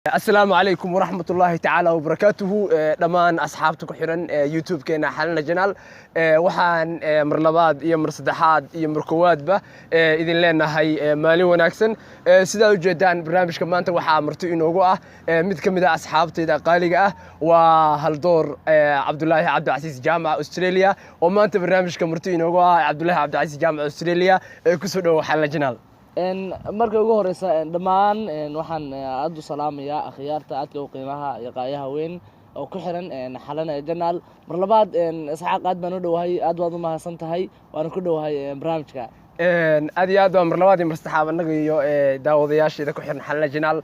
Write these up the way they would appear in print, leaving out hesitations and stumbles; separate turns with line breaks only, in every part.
السلام عليكم ورحمة الله تعالى وبركاته دمان أصحابتك وحرن يوتيوب كنا حلنا جنال وحان مرلباد يا مرصدحات يا مركواد به إذن لنا هاي مالي وناكسن سيدا جدان برنامج كمان أنت وحا مرتين نوجوه متكم إذا أصحابتي إذا قالقة وهالدور عبد الله عبد العزيز جامعة أستراليا وما أنت برنامج كمرتين نوجوه عبد الله عبد العزيز جامعة أستراليا كسروا حلنا جنال
markay ugu horeysa dhamaan waxaan aad u salaamayaa akhyaarta aadka u qiimaha iyo qaayaha weyn oo ku xiran xalana janaal mar labaad isxaaq aad baan u dhawahay aad waad u mahadsan tahay waan ku dhawahay barnaamijka
aad iyo aad mar labaad mar saxaab anaga iyo daawadayaasheeda ku xiran xalana janaal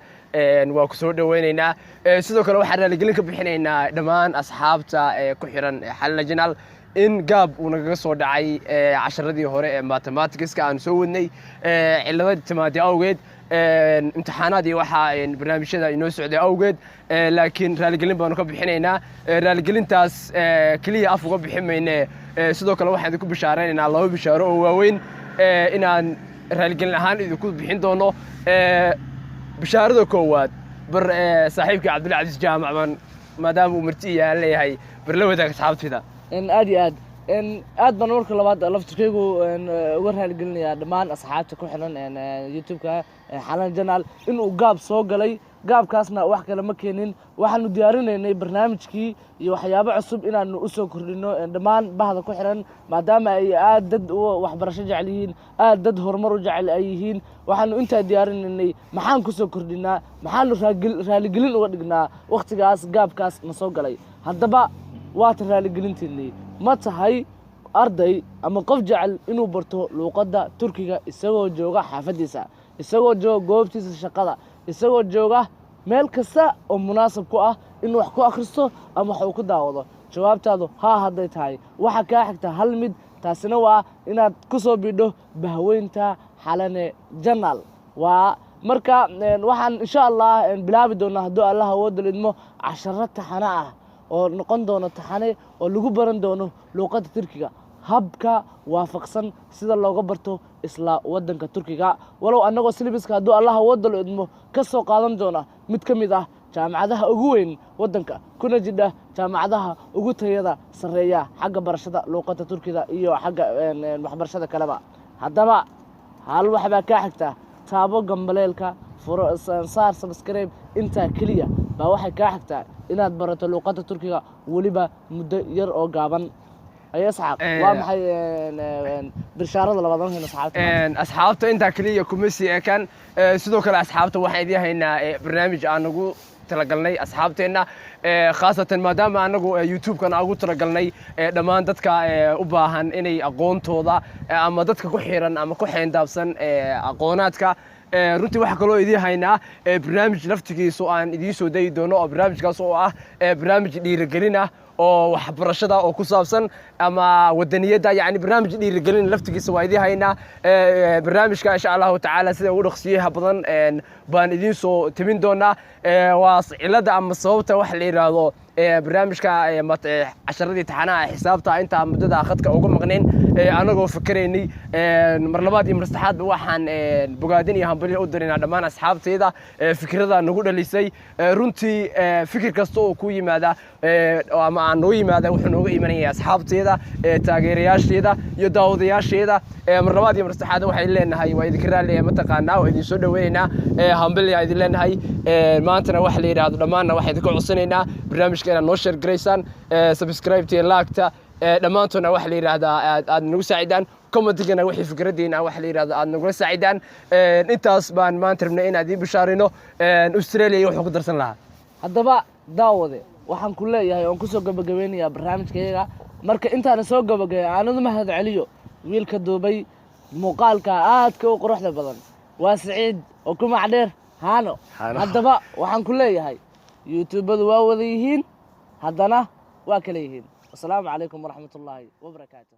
waa ku soo dhaweynaynaa sidoo kale waxaan raaligelin ka bixinaynaa dhamaan asxaabta ku xiran xalana janaal in gaab uu naga soo dhacay casharadii hore ee mathematics-ka aan soo wadnay cilada timaadi awgeed imtixaanaadii waxa barnaamijyada inoo socday awgeed laakiin raaligelin baanu ka bixinaynaa raaligelintaas kaliya af uga bixin mayne sidoo kale waxaan idinku bishaareynaa laba bishaaro oo waaweyn inaan raaligelin ahaan idinku bixin doono bishaarada koowaad bar saaxiibka cabdulla casiis jaamac baan maadaama uu marti yahay leeyahay bar la wadaag asxaabtida
aad iyo aad baan marka labaad laftirkaygu uga raaligelinayaa dhammaan asxaabta ku xiran youtube-ka xalan janaal inuu gaab soo galay gaabkaasna wax kale ma keenin waxaanu diyaarinaynay barnaamijkii iyo waxyaabo cusub inaanu u soo kordhino dhammaan bahda ku xiran maadaama ay aad dad waxbarasho jecel yihiin aad dad horumar u jecel ay yihiin waxaanu intaa diyaarinaynay maxaan ku soo kordhinaa maxaanu raaligelin uga dhignaa waqtigaas gaabkaas na soo galay haddaba waata raaligelinteennii ma tahay arday ama qof jecel inuu barto luuqadda turkiga isagoo jooga xaafadiisa isagoo jooga goobtiisa shaqada isagoo jooga meel kasta oo munaasab ku ah inuu wax ku akhristo ama wax uu ku daawado jawaabtaadu haa hadday tahay waxa kaa xigta hal mid taasina waa inaad ku soo bidho bahweynta xalane janaal waa marka waxaan insha allah bilaabi doonaa hadduu allah awoodda idmo casharo taxana ah oo noqon doono taxane oo lagu baran doono luuqadda turkiga habka waafaqsan sida looga barto isla wadanka turkiga walow annagoo syllabuska hadduu allah awoodda idmo ka soo qaadan doona mid ka mid ah jaamacadaha ugu weyn wadanka kuna jidha jaamacadaha ugu tayada sarreeya xagga barashada luuqadda turkiga iyo xagga waxbarashada kaleba haddaba hal waxbaa kaa xigta taabo gambaleelka saar subscribe intaa keliya baa waxay kaa xigtaa inaad barato luuqadda turkiga weliba muddo yar oo gaaban ay asxaab waa maxay bishaarada labaad
asxaabta intaa kaliya kuma sii ekaan sidoo kale asxaabta waxaan idin haynaa barnaamij aan ugu talagalnay asxaabteena khaasatan maadaama anagu youtube-kan ugu talagalnay dhammaan dadka u baahan inay aqoontooda ama dadka ku xiran ama ku xeyndaabsan aqoonaadka runtii waxa kaloo idin haynaa barnaamij laftigiisu aan idiin soo dayi doono oo barnaamijkaas oo ah barnaamij dhiirigelin ah oo waxbarashada oo ku saabsan ama wadaniyadda yani barnaamij dhiirigelin laftigiisa waa idin haynaa barnaamijka insha allahu tacaala sida ugu dhaqsiyaha badan baan idiin soo timin doonaa waa cilada ama sababta waxa la yidhaahdo barnaamijka casharadii taxanaha xisaabta intaa muddada khadka uga maqnayn anagoo fikiraynay mar labaad iyo mar saddexaadba waxaan bogaadin iyo hambalyo u diraynaa dhammaan asxaabtayda fikrada nagu dhalisay runtii fikir kasta oo ku yimaada ama aan noo yimaada wuxuu nooga imanaya asxaabtayda taageerayaasheeda iyo daawadayaasheeda mar labaad iyo mar saddexaad waxay leenahay waa idinka raalli mataqaanaa waa idin soo dhaweynaynaa hambalyo idin leenahay maantana waxa la yidhaahdo dhammaanna waxaan idinka codsanaynaa barnaamijka inaad noo share garaysaan subscribe-tiya laagta dhammaantoodna waxa la yidhaahdaa aad nagu saacidaan commentigana wixii fikraddiina waxa la yidhahdo aad nagula saacidaan intaas baan maanta rabnay inaan idiin bishaarino Australia wuxuu ku darsan lahaa
haddaba daawade waxaan ku leeyahay oon ku soo gabagabeynayaa barnaamijkayaga marka intaana soo gabagabay aanadu mahad celiyo wiilka duubay muuqaalka aadka u quruxda badan waa Saciid oo ku macdheer haano haddaba waxaan ku leeyahay youtube-badu waa wada yihiin haddana waa kala yihiin السلام عليكم ورحمة الله وبركاته.